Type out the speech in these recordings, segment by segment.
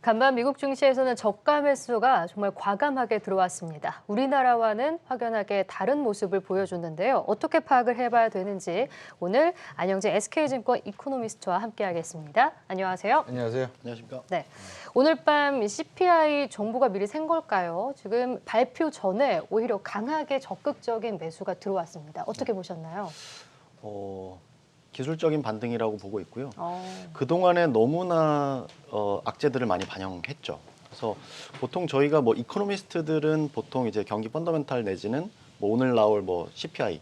간밤 미국 증시에서는 저가 매수가 정말 과감하게 들어왔습니다. 우리나라와는 확연하게 다른 모습을 보여줬는데요. 어떻게 파악을 해봐야 되는지 오늘 안영재 SK증권 이코노미스트와 함께하겠습니다. 안녕하세요. 안녕하세요. 안녕하십니까? 네, 오늘 밤 CPI 정보가 미리 샌 걸까요? 지금 발표 전에 오히려 강하게 적극적인 매수가 들어왔습니다. 어떻게 보셨나요? 기술적인 반등이라고 보고 있고요. 어. 그동안에 너무나 악재들을 많이 반영했죠. 그래서 보통 저희가 뭐 이코노미스트들은 보통 이제 경기 펀더멘탈 내지는 뭐 오늘 나올 뭐 CPI에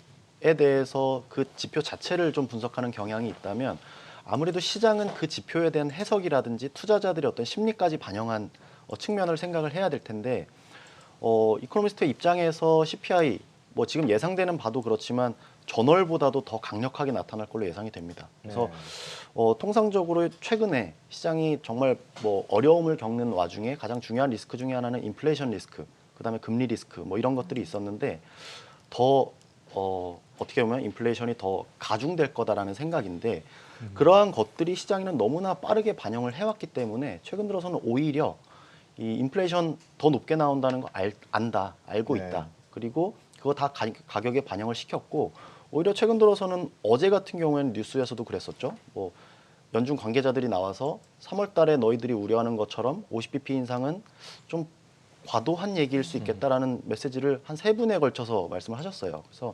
대해서 그 지표 자체를 좀 분석하는 경향이 있다면 아무래도 시장은 그 지표에 대한 해석이라든지 투자자들의 어떤 심리까지 반영한 측면을 생각을 해야 될 텐데 이코노미스트의 입장에서 CPI 뭐 지금 예상되는 바도 그렇지만 전월보다도 더 강력하게 나타날 걸로 예상이 됩니다. 그래서 통상적으로 최근에 시장이 정말 뭐 어려움을 겪는 와중에 가장 중요한 리스크 중에 하나는 인플레이션 리스크, 그다음에 금리 리스크 뭐 이런 것들이 있었는데 더 어떻게 보면 인플레이션이 더 가중될 거다라는 생각인데 그러한 것들이 시장에는 너무나 빠르게 반영을 해왔기 때문에 최근 들어서는 오히려 이 인플레이션 더 높게 나온다는 거 알고 있다. 그리고 그거 다 가격에 반영을 시켰고 오히려 최근 들어서는 어제 같은 경우에는 뉴스에서도 그랬었죠. 뭐 연준 관계자들이 나와서 3월 달에 너희들이 우려하는 것처럼 50bp 인상은 좀 과도한 얘기일 수 있겠다라는 메시지를 한 3분에 걸쳐서 말씀을 하셨어요. 그래서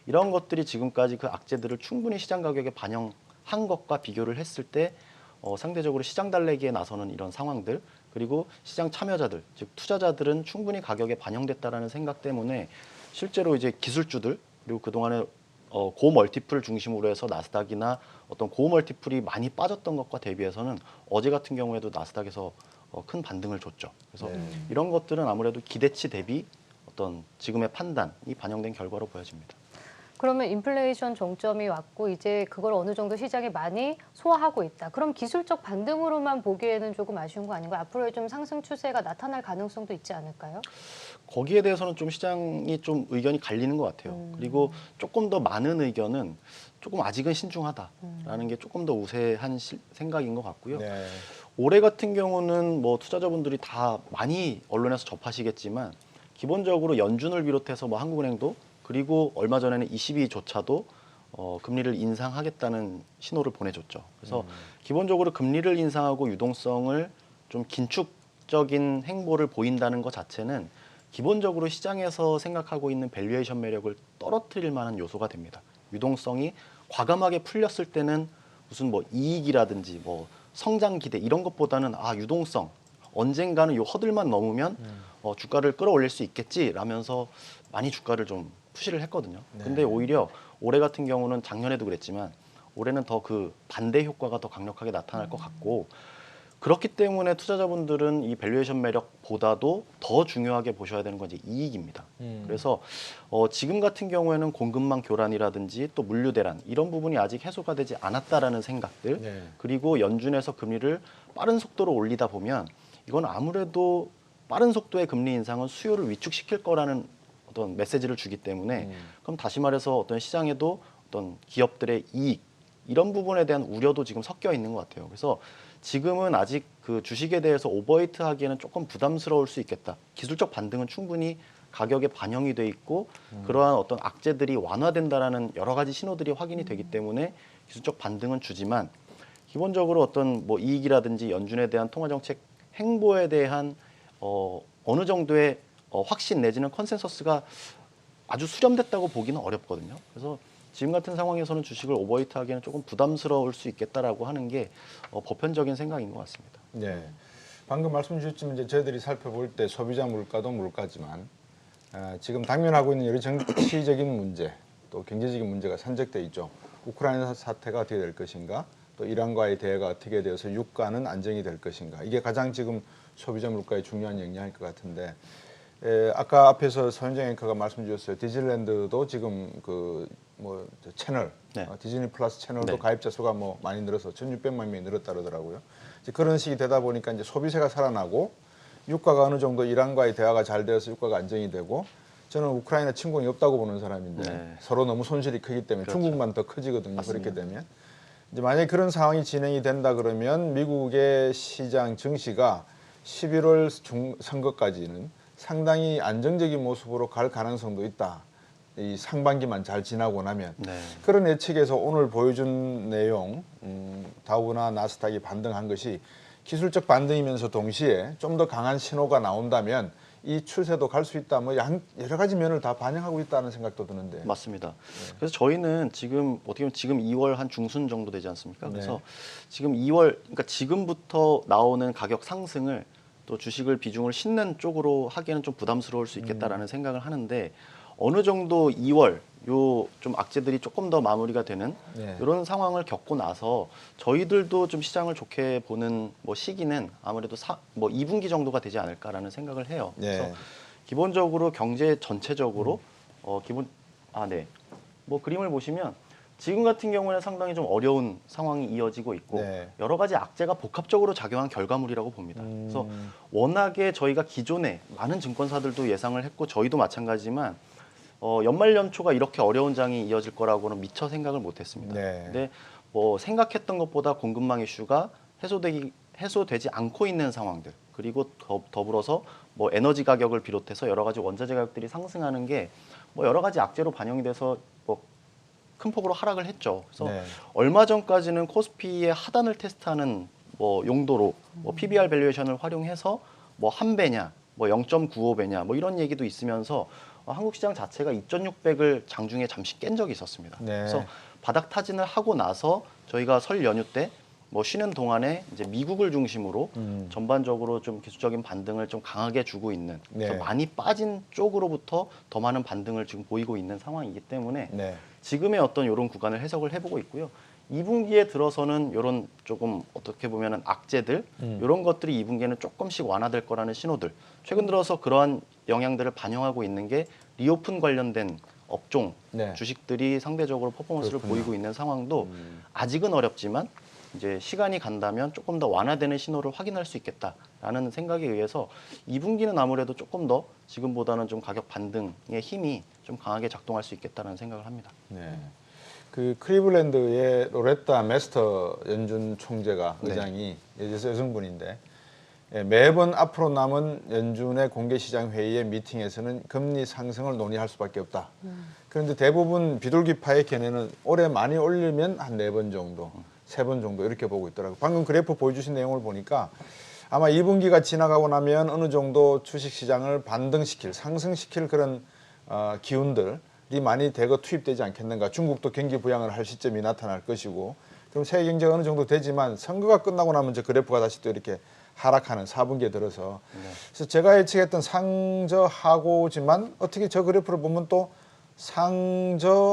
이런 것들이 지금까지 그 악재들을 충분히 시장 가격에 반영한 것과 비교를 했을 때 상대적으로 시장 달래기에 나서는 이런 상황들 그리고 시장 참여자들, 즉 투자자들은 충분히 가격에 반영됐다라는 생각 때문에 실제로 이제 기술주들 그리고 그동안에 고멀티플 중심으로 해서 나스닥이나 어떤 고멀티플이 많이 빠졌던 것과 대비해서는 어제 같은 경우에도 나스닥에서 큰 반등을 줬죠. 그래서 이런 것들은 아무래도 기대치 대비 어떤 지금의 판단이 반영된 결과로 보여집니다. 그러면 인플레이션 정점이 왔고 이제 그걸 어느 정도 시장이 많이 소화하고 있다. 그럼 기술적 반등으로만 보기에는 조금 아쉬운 거 아닌가요? 앞으로의 좀 상승 추세가 나타날 가능성도 있지 않을까요? 거기에 대해서는 좀 시장이 좀 의견이 갈리는 것 같아요. 그리고 조금 더 많은 의견은 조금 아직은 신중하다라는 게 조금 더 우세한 생각인 것 같고요. 올해 같은 경우는 뭐 투자자분들이 다 많이 언론에서 접하시겠지만 기본적으로 연준을 비롯해서 뭐 한국은행도 그리고 얼마 전에는 ECB조차도 금리를 인상하겠다는 신호를 보내줬죠. 그래서 기본적으로 금리를 인상하고 유동성을 좀 긴축적인 행보를 보인다는 것 자체는 기본적으로 시장에서 생각하고 있는 밸류에이션 매력을 떨어뜨릴 만한 요소가 됩니다. 유동성이 과감하게 풀렸을 때는 무슨 뭐 이익이라든지 뭐 성장 기대 이런 것보다는 유동성 언젠가는 요 허들만 넘으면 주가를 끌어올릴 수 있겠지라면서 많이 주가를 좀 푸시를 했거든요. 근데 오히려 올해 같은 경우는 작년에도 그랬지만 올해는 더 그 반대 효과가 더 강력하게 나타날 것 같고 그렇기 때문에 투자자분들은 이 밸류에이션 매력보다도 더 중요하게 보셔야 되는 건 이제 이익입니다. 그래서 지금 같은 경우에는 공급망 교란이라든지 또 물류 대란 이런 부분이 아직 해소가 되지 않았다라는 생각들 그리고 연준에서 금리를 빠른 속도로 올리다 보면 이건 아무래도 빠른 속도의 금리 인상은 수요를 위축시킬 거라는 어떤 메시지를 주기 때문에 그럼 다시 말해서 어떤 시장에도 어떤 기업들의 이익 이런 부분에 대한 우려도 지금 섞여 있는 것 같아요. 그래서 지금은 아직 그 주식에 대해서 오버웨이트 하기에는 조금 부담스러울 수 있겠다. 기술적 반등은 충분히 가격에 반영이 돼 있고 그러한 어떤 악재들이 완화된다라는 여러 가지 신호들이 확인이 되기 때문에 기술적 반등은 주지만 기본적으로 어떤 뭐 이익이라든지 연준에 대한 통화정책 행보에 대한 어느 정도의 확신 내지는 컨센서스가 아주 수렴됐다고 보기는 어렵거든요. 그래서 지금 같은 상황에서는 주식을 오버웨이트 하기에는 조금 부담스러울 수 있겠다라고 하는 게 보편적인 생각인 것 같습니다. 네. 방금 말씀 주셨지만 이제 저희들이 살펴볼 때 소비자 물가도 물가지만 지금 당면하고 있는 여러 정치적인 문제 또 경제적인 문제가 산적돼 있죠. 우크라이나 사태가 어떻게 될 것인가 또 이란과의 대화가 어떻게 되어서 유가는 안정이 될 것인가 이게 가장 지금 소비자 물가에 중요한 영향일 것 같은데 아까 앞에서 서현정 앵커가 말씀 주셨어요. 디즈니랜드도 지금 그 뭐 채널 디즈니 플러스 채널도 가입자 수가 뭐 많이 늘어서 1,600만 명이 늘었다 그러더라고요. 이제 그런 식이 되다 보니까 이제 소비세가 살아나고 유가가 어느 정도 이란과의 대화가 잘 되어서 유가가 안정이 되고 저는 우크라이나 침공이 없다고 보는 사람인데 서로 너무 손실이 크기 때문에 중국만 더 커지거든요. 맞습니다. 그렇게 되면 이제 만약에 그런 상황이 진행이 된다 그러면 미국의 시장 증시가 11월 선거까지는 상당히 안정적인 모습으로 갈 가능성도 있다. 이 상반기만 잘 지나고 나면 네. 그런 예측에서 오늘 보여준 내용 다우나 나스닥이 반등한 것이 기술적 반등이면서 동시에 좀 더 강한 신호가 나온다면 이 추세도 갈 수 있다. 뭐 여러 가지 면을 다 반영하고 있다는 생각도 드는데. 맞습니다. 그래서 저희는 지금 어떻게 보면 지금 2월 한 중순 정도 되지 않습니까? 네. 그래서 지금 2월 그러니까 지금부터 나오는 가격 상승을 또 주식을 비중을 싣는 쪽으로 하기에는 좀 부담스러울 수 있겠다라는 생각을 하는데 어느 정도 2월 요 좀 악재들이 조금 더 마무리가 되는 네. 이런 상황을 겪고 나서 저희들도 좀 시장을 좋게 보는 뭐 시기는 아무래도 뭐 2분기 정도가 되지 않을까라는 생각을 해요. 네. 그래서 기본적으로 경제 전체적으로 뭐 그림을 보시면 지금 같은 경우는 상당히 좀 어려운 상황이 이어지고 있고 네. 여러 가지 악재가 복합적으로 작용한 결과물이라고 봅니다. 그래서 워낙에 저희가 기존에 많은 증권사들도 예상을 했고 저희도 마찬가지지만 연말 연초가 이렇게 어려운 장이 이어질 거라고는 미처 생각을 못했습니다. 네. 근데 뭐 생각했던 것보다 공급망 이슈가 해소되지 않고 있는 상황들 그리고 더불어서 뭐 에너지 가격을 비롯해서 여러 가지 원자재 가격들이 상승하는 게 뭐 여러 가지 악재로 반영이 돼서 뭐 큰 폭으로 하락을 했죠. 그래서 네. 얼마 전까지는 코스피의 하단을 테스트하는 뭐 용도로 뭐 PBR 밸류에이션을 활용해서 뭐 한 배냐, 뭐 0.95배냐, 뭐 이런 얘기도 있으면서 한국 시장 자체가 2,600을 장중에 잠시 깬 적이 있었습니다. 네. 그래서 바닥 타진을 하고 나서 저희가 설 연휴 때 뭐 쉬는 동안에 이제 미국을 중심으로 전반적으로 좀 기술적인 반등을 좀 강하게 주고 있는 그래서 네. 많이 빠진 쪽으로부터 더 많은 반등을 지금 보이고 있는 상황이기 때문에 네. 지금의 어떤 이런 구간을 해석을 해보고 있고요. 2분기에 들어서는 이런 조금 어떻게 보면은 악재들 이런 것들이 2분기에는 조금씩 완화될 거라는 신호들. 최근 들어서 그러한 영향들을 반영하고 있는 게 리오픈 관련된 업종 네. 주식들이 상대적으로 퍼포먼스를 그렇군요. 보이고 있는 상황도 아직은 어렵지만 이제 시간이 간다면 조금 더 완화되는 신호를 확인할 수 있겠다라는 생각에 의해서 2분기는 아무래도 조금 더 지금보다는 좀 가격 반등의 힘이 좀 강하게 작동할 수 있겠다는 생각을 합니다. 네. 그 클리블랜드의 로레타 메스터 연준 총재가 네. 의장이 여성분인데 매번 앞으로 남은 연준의 공개시장 회의의 미팅에서는 금리 상승을 논의할 수밖에 없다. 그런데 대부분 비둘기파의 견해는 올해 많이 올리면 한 4번 정도, 3번 정도 이렇게 보고 있더라고요. 방금 그래프 보여주신 내용을 보니까 아마 2분기가 지나가고 나면 어느 정도 주식시장을 반등시킬, 상승시킬 그런 기운들이 많이 대거 투입되지 않겠는가. 중국도 경기 부양을 할 시점이 나타날 것이고 그럼 세계 경제가 어느 정도 되지만 선거가 끝나고 나면 저 그래프가 다시 또 이렇게 하락하는 4분기에 들어서 그래서 제가 예측했던 상저하고지만 어떻게 저 그래프를 보면 또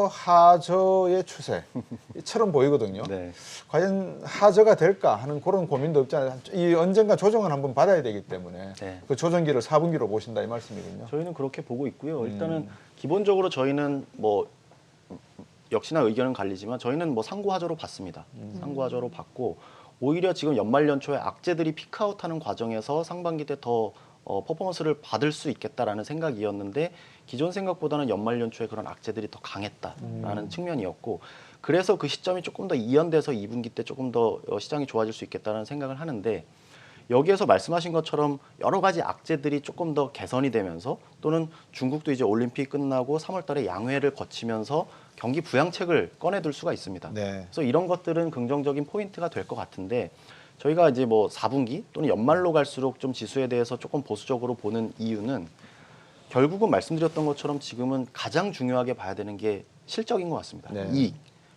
상저하저의 추세처럼 보이거든요. 네. 과연 하저가 될까 하는 그런 고민도 없잖아요. 이 언젠가 조정을 한번 받아야 되기 때문에 네. 그 조정기를 4분기로 보신다 이 말씀이군요. 저희는 그렇게 보고 있고요. 일단은 기본적으로 저희는 뭐 역시나 의견은 갈리지만 저희는 뭐 상고하저로 봤습니다. 상고하저로 봤고 오히려 지금 연말 연초에 악재들이 피크아웃하는 과정에서 상반기 때 더 퍼포먼스를 받을 수 있겠다라는 생각이었는데 기존 생각보다는 연말 연초에 그런 악재들이 더 강했다라는 측면이었고 그래서 그 시점이 조금 더 이연돼서 2분기 때 조금 더 시장이 좋아질 수 있겠다는 생각을 하는데 여기에서 말씀하신 것처럼 여러 가지 악재들이 조금 더 개선이 되면서 또는 중국도 이제 올림픽 끝나고 3월 달에 양회를 거치면서 경기 부양책을 꺼내들 수가 있습니다. 네. 그래서 이런 것들은 긍정적인 포인트가 될 것 같은데 저희가 이제 뭐 4분기 또는 연말로 갈수록 좀 지수에 대해서 조금 보수적으로 보는 이유는 결국은 말씀드렸던 것처럼 지금은 가장 중요하게 봐야 되는 게 실적인 것 같습니다. 네. 이익.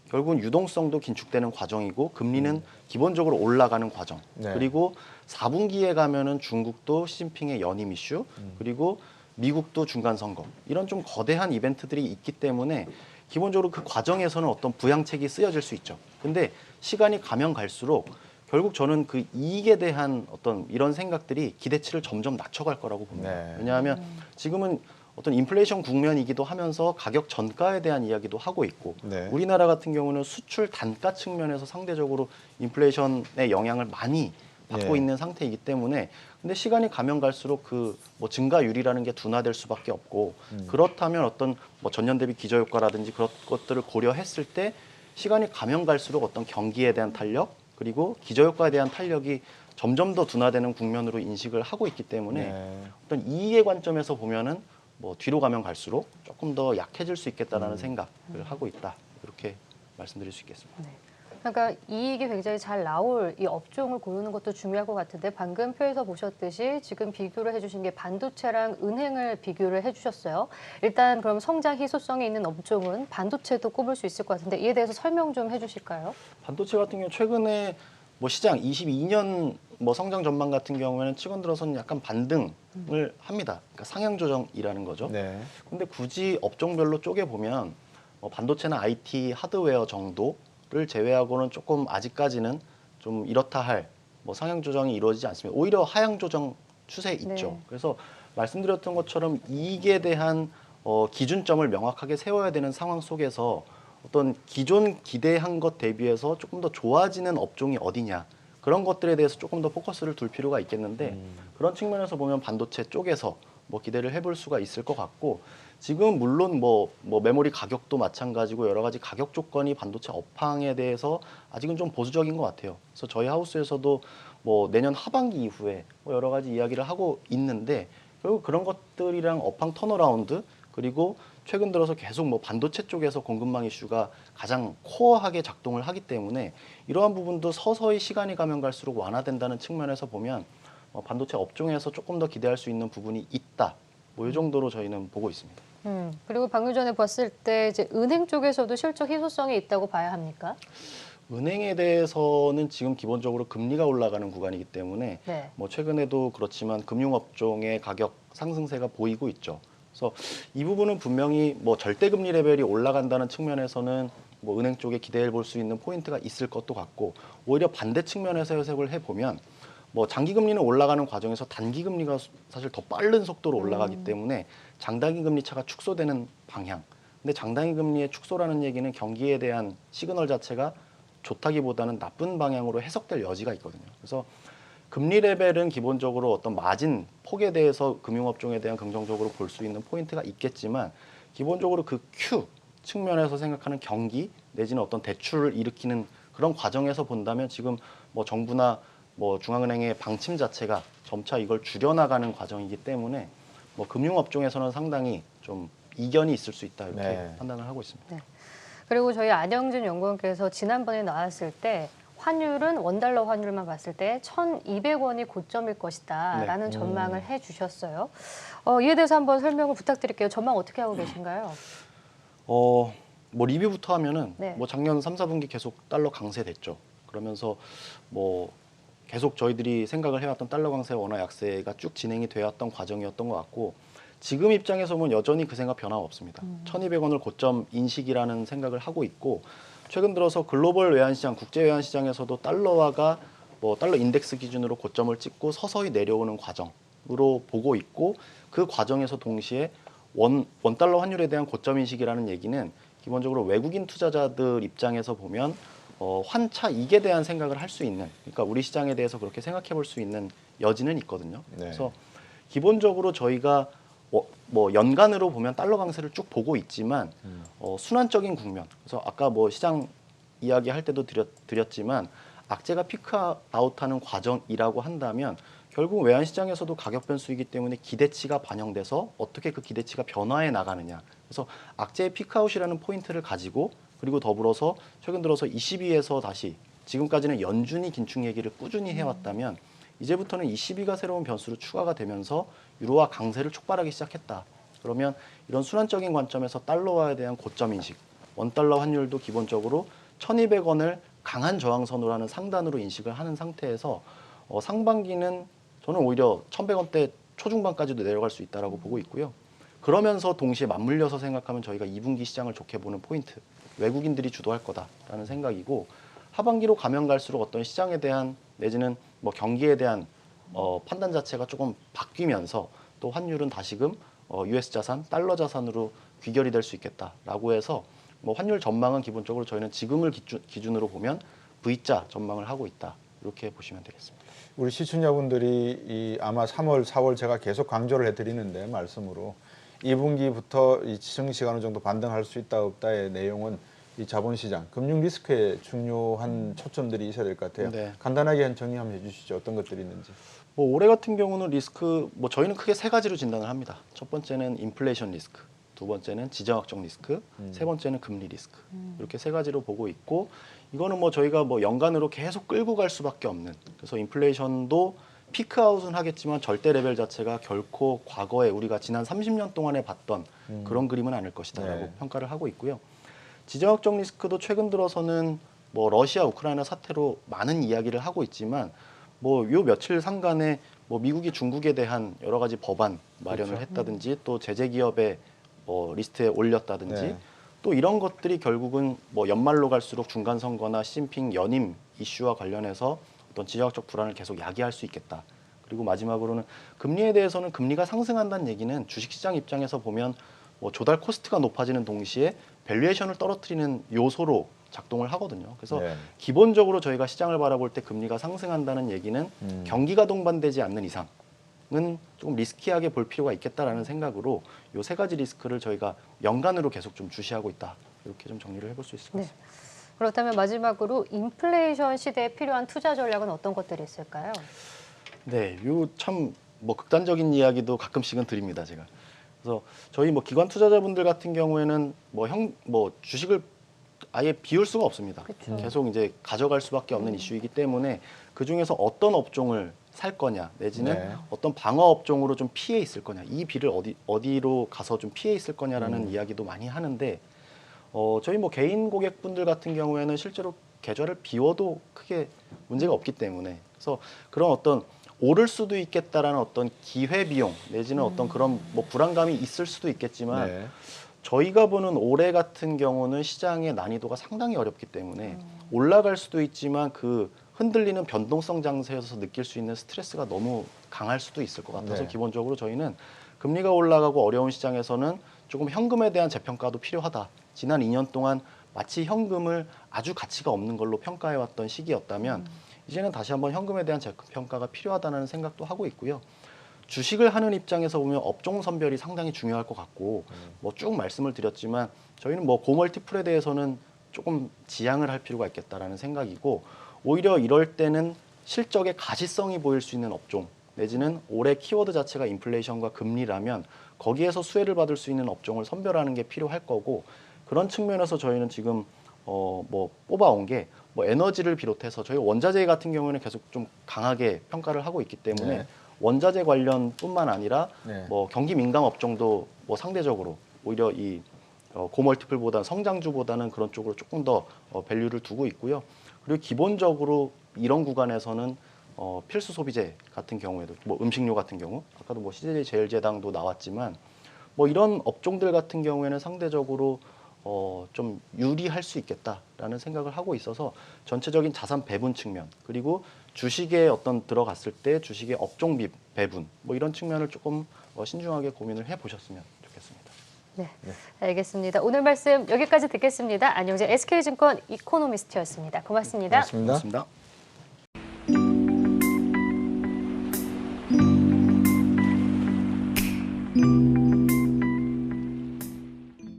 결국은 유동성도 긴축되는 과정이고 금리는 기본적으로 올라가는 과정. 네. 그리고 4분기에 가면은 중국도 시진핑의 연임 이슈 그리고 미국도 중간 선거 이런 좀 거대한 이벤트들이 있기 때문에 기본적으로 그 과정에서는 어떤 부양책이 쓰여질 수 있죠. 근데 시간이 가면 갈수록 결국 저는 그 이익에 대한 어떤 이런 생각들이 기대치를 점점 낮춰갈 거라고 봅니다. 네. 왜냐하면 지금은 어떤 인플레이션 국면이기도 하면서 가격 전가에 대한 이야기도 하고 있고 네. 우리나라 같은 경우는 수출 단가 측면에서 상대적으로 인플레이션의 영향을 많이 받고 예. 있는 상태이기 때문에 근데 시간이 가면 갈수록 그 뭐 증가율이라는 게 둔화될 수밖에 없고 그렇다면 어떤 뭐 전년 대비 기저효과라든지 그런 것들을 고려했을 때 시간이 가면 갈수록 어떤 경기에 대한 탄력 그리고 기저효과에 대한 탄력이 점점 더 둔화되는 국면으로 인식을 하고 있기 때문에 네. 어떤 이익의 관점에서 보면은 뭐 뒤로 가면 갈수록 조금 더 약해질 수 있겠다라는 생각을 하고 있다. 이렇게 말씀드릴 수 있겠습니다. 네. 그러니까 이익이 굉장히 잘 나올 이 업종을 고르는 것도 중요할 것 같은데 방금 표에서 보셨듯이 지금 비교를 해주신 게 반도체랑 은행을 비교를 해주셨어요. 일단 그럼 성장 희소성이 있는 업종은 반도체도 꼽을 수 있을 것 같은데 이에 대해서 설명 좀 해주실까요? 반도체 같은 경우 최근에 뭐 시장 22년 뭐 성장 전망 같은 경우에는 최근 들어서는 약간 반등을 합니다. 그러니까 상향 조정이라는 거죠. 네. 근데 굳이 업종별로 쪼개 보면 반도체나 IT, 하드웨어 정도를 제외하고는 조금 아직까지는 좀 이렇다 할 뭐 상향 조정이 이루어지지 않습니다. 오히려 하향 조정 추세 있죠. 네. 그래서 말씀드렸던 것처럼 이익에 대한 기준점을 명확하게 세워야 되는 상황 속에서 어떤 기존 기대한 것 대비해서 조금 더 좋아지는 업종이 어디냐 그런 것들에 대해서 조금 더 포커스를 둘 필요가 있겠는데 그런 측면에서 보면 반도체 쪽에서 뭐 기대를 해볼 수가 있을 것 같고 지금 물론 뭐 메모리 가격도 마찬가지고 여러 가지 가격 조건이 반도체 업황에 대해서 아직은 좀 보수적인 것 같아요. 그래서 저희 하우스에서도 뭐 내년 하반기 이후에 뭐 여러 가지 이야기를 하고 있는데 결국 그런 것들이랑 업황 턴어라운드 그리고 최근 들어서 계속 뭐 반도체 쪽에서 공급망 이슈가 가장 코어하게 작동을 하기 때문에 이러한 부분도 서서히 시간이 가면 갈수록 완화된다는 측면에서 보면 반도체 업종에서 조금 더 기대할 수 있는 부분이 있다. 뭐 이 정도로 저희는 보고 있습니다. 그리고 방금 전에 봤을 때 이제 은행 쪽에서도 실적 희소성이 있다고 봐야 합니까? 은행에 대해서는 지금 기본적으로 금리가 올라가는 구간이기 때문에 네. 뭐 최근에도 그렇지만 금융업종의 가격 상승세가 보이고 있죠. 그래서 이 부분은 분명히 뭐 절대금리 레벨이 올라간다는 측면에서는 뭐 은행 쪽에 기대해 볼 수 있는 포인트가 있을 것도 같고 오히려 반대 측면에서 해석을 해보면 뭐 장기금리는 올라가는 과정에서 단기금리가 사실 더 빠른 속도로 올라가기 때문에 장단기 금리 차가 축소되는 방향. 근데 장단기 금리의 축소라는 얘기는 경기에 대한 시그널 자체가 좋다기보다는 나쁜 방향으로 해석될 여지가 있거든요. 그래서 금리 레벨은 기본적으로 어떤 마진 폭에 대해서 금융업종에 대한 긍정적으로 볼 수 있는 포인트가 있겠지만 기본적으로 그 Q 측면에서 생각하는 경기 내지는 어떤 대출을 일으키는 그런 과정에서 본다면 지금 뭐 정부나 뭐 중앙은행의 방침 자체가 점차 이걸 줄여나가는 과정이기 때문에 뭐 금융업종에서는 상당히 좀 이견이 있을 수 있다 이렇게 네. 판단을 하고 있습니다. 네. 그리고 저희 안영진 연구원께서 지난번에 나왔을 때 환율은 원달러 환율만 봤을 때 1,200원이 고점일 것이다라는 네. 전망을 해주셨어요. 이에 대해서 한번 설명을 부탁드릴게요. 전망 어떻게 하고 계신가요? 뭐 리뷰부터 하면은 네. 뭐 작년 3, 4분기 계속 달러 강세됐죠. 그러면서 뭐 계속 저희들이 생각을 해왔던 달러 강세 원화 약세가 쭉 진행이 되었던 과정이었던 것 같고 지금 입장에서 보면 여전히 그 생각 변함없습니다. 1,200원을 고점 인식이라는 생각을 하고 있고 최근 들어서 글로벌 외환시장, 국제 외환시장에서도 달러화가 뭐 달러 인덱스 기준으로 고점을 찍고 서서히 내려오는 과정으로 보고 있고 그 과정에서 동시에 원달러 환율에 대한 고점 인식이라는 얘기는 기본적으로 외국인 투자자들 입장에서 보면 환차 이익에 대한 생각을 할 수 있는 그러니까 우리 시장에 대해서 그렇게 생각해 볼 수 있는 여지는 있거든요. 네. 그래서 기본적으로 저희가 뭐 연간으로 보면 달러 강세를 쭉 보고 있지만 순환적인 국면. 그래서 아까 뭐 시장 이야기할 때도 드렸지만 악재가 피크아웃하는 과정이라고 한다면 결국 외환시장에서도 가격 변수이기 때문에 기대치가 반영돼서 어떻게 그 기대치가 변화해 나가느냐. 그래서 악재의 피크아웃이라는 포인트를 가지고 그리고 더불어서 최근 들어서 22에서 다시 지금까지는 연준이 긴축 얘기를 꾸준히 해왔다면 이제부터는 22가 새로운 변수로 추가가 되면서 유로화 강세를 촉발하기 시작했다. 그러면 이런 순환적인 관점에서 달러화에 대한 고점 인식, 원달러 환율도 기본적으로 1,200원을 강한 저항선으로 하는 상단으로 인식을 하는 상태에서 상반기는 저는 오히려 1,100원대 초중반까지도 내려갈 수 있다라고 보고 있고요. 그러면서 동시에 맞물려서 생각하면 저희가 2분기 시장을 좋게 보는 포인트, 외국인들이 주도할 거다라는 생각이고 하반기로 가면 갈수록 어떤 시장에 대한 내지는 뭐 경기에 대한 판단 자체가 조금 바뀌면서 또 환율은 다시금 US 자산, 달러 자산으로 귀결이 될 수 있겠다라고 해서 뭐 환율 전망은 기본적으로 저희는 지금을 기준으로 보면 V자 전망을 하고 있다 이렇게 보시면 되겠습니다. 우리 시청자분들이 아마 3월, 4월 제가 계속 강조를 해드리는데 말씀으로 2분기부터 이 증시가 어느 정도 반등할 수 있다 없다의 내용은 이 자본시장, 금융 리스크에 중요한 초점들이 있어야 될 것 같아요. 네. 간단하게 한 정리 한번 해주시죠. 어떤 것들이 있는지. 뭐 올해 같은 경우는 리스크 뭐 저희는 크게 세 가지로 진단을 합니다. 첫 번째는 인플레이션 리스크, 두 번째는 지정학적 리스크, 세 번째는 금리 리스크. 이렇게 세 가지로 보고 있고 이거는 뭐 저희가 뭐 연간으로 계속 끌고 갈 수밖에 없는. 그래서 인플레이션도 피크아웃은 하겠지만 절대 레벨 자체가 결코 과거에 우리가 지난 30년 동안에 봤던 그런 그림은 아닐 것이다라고 네. 평가를 하고 있고요. 지정학적 리스크도 최근 들어서는 뭐 러시아 우크라이나 사태로 많은 이야기를 하고 있지만 뭐 요 며칠 상간에 뭐 미국이 중국에 대한 여러 가지 법안 마련을 그렇죠. 했다든지 또 제재 기업의 리스트에 올렸다든지 네. 또 이런 것들이 결국은 뭐 연말로 갈수록 중간 선거나 시진핑 연임 이슈와 관련해서 어떤 지정학적 불안을 계속 야기할 수 있겠다. 그리고 마지막으로는 금리에 대해서는 금리가 상승한다는 얘기는 주식시장 입장에서 보면 뭐 조달 코스트가 높아지는 동시에 밸류에이션을 떨어뜨리는 요소로 작동을 하거든요. 그래서 네. 기본적으로 저희가 시장을 바라볼 때 금리가 상승한다는 얘기는 경기가 동반되지 않는 이상은 조금 리스키하게 볼 필요가 있겠다라는 생각으로 요 세 가지 리스크를 저희가 연간으로 계속 좀 주시하고 있다. 이렇게 좀 정리를 해볼 수 있을 것 네. 같습니다. 그렇다면 마지막으로 인플레이션 시대에 필요한 투자 전략은 어떤 것들이 있을까요? 네, 요 참 뭐 극단적인 이야기도 가끔씩은 드립니다, 제가. 그래서 저희 뭐 기관 투자자분들 같은 경우에는 뭐 주식을 아예 비울 수가 없습니다. 그쵸. 계속 이제 가져갈 수밖에 없는 이슈이기 때문에 그 중에서 어떤 업종을 살 거냐 내지는 네. 어떤 방어 업종으로 좀 피해 있을 거냐 이 비를 어디로 가서 좀 피해 있을 거냐라는 이야기도 많이 하는데 저희 뭐 개인 고객분들 같은 경우에는 실제로 계좌를 비워도 크게 문제가 없기 때문에 그래서 그런 어떤 오를 수도 있겠다라는 어떤 기회 비용 내지는 어떤 그런 뭐 불안감이 있을 수도 있겠지만 네. 저희가 보는 올해 같은 경우는 시장의 난이도가 상당히 어렵기 때문에 올라갈 수도 있지만 그 흔들리는 변동성 장세에서 느낄 수 있는 스트레스가 너무 강할 수도 있을 것 같아서 네. 기본적으로 저희는 금리가 올라가고 어려운 시장에서는 조금 현금에 대한 재평가도 필요하다. 지난 2년 동안 마치 현금을 아주 가치가 없는 걸로 평가해왔던 시기였다면 이제는 다시 한번 현금에 대한 재평가가 필요하다는 생각도 하고 있고요. 주식을 하는 입장에서 보면 업종 선별이 상당히 중요할 것 같고 뭐 쭉 말씀을 드렸지만 저희는 뭐 고멀티플에 대해서는 조금 지양을 할 필요가 있겠다라는 생각이고 오히려 이럴 때는 실적의 가시성이 보일 수 있는 업종 내지는 올해 키워드 자체가 인플레이션과 금리라면 거기에서 수혜를 받을 수 있는 업종을 선별하는 게 필요할 거고 그런 측면에서 저희는 지금 뭐 뽑아온 게 뭐 에너지를 비롯해서 저희 원자재 같은 경우에는 계속 좀 강하게 평가를 하고 있기 때문에 네. 원자재 관련뿐만 아니라 네. 뭐 경기 민감 업종도 뭐 상대적으로 오히려 이 고멀티플보다는 성장주보다는 그런 쪽으로 조금 더 밸류를 두고 있고요. 그리고 기본적으로 이런 구간에서는 필수 소비재 같은 경우에도 뭐 음식료 같은 경우 아까도 뭐 CJ 제일제당도 나왔지만 뭐 이런 업종들 같은 경우에는 상대적으로 좀 유리할 수 있겠다라는 생각을 하고 있어서 전체적인 자산 배분 측면 그리고 주식에 어떤 들어갔을 때 주식의 업종 배분 뭐 이런 측면을 조금 신중하게 고민을 해보셨으면 좋겠습니다. 네, 알겠습니다. 오늘 말씀 여기까지 듣겠습니다. 안영재 SK증권 이코노미스트였습니다. 고맙습니다. 고맙습니다. 고맙습니다.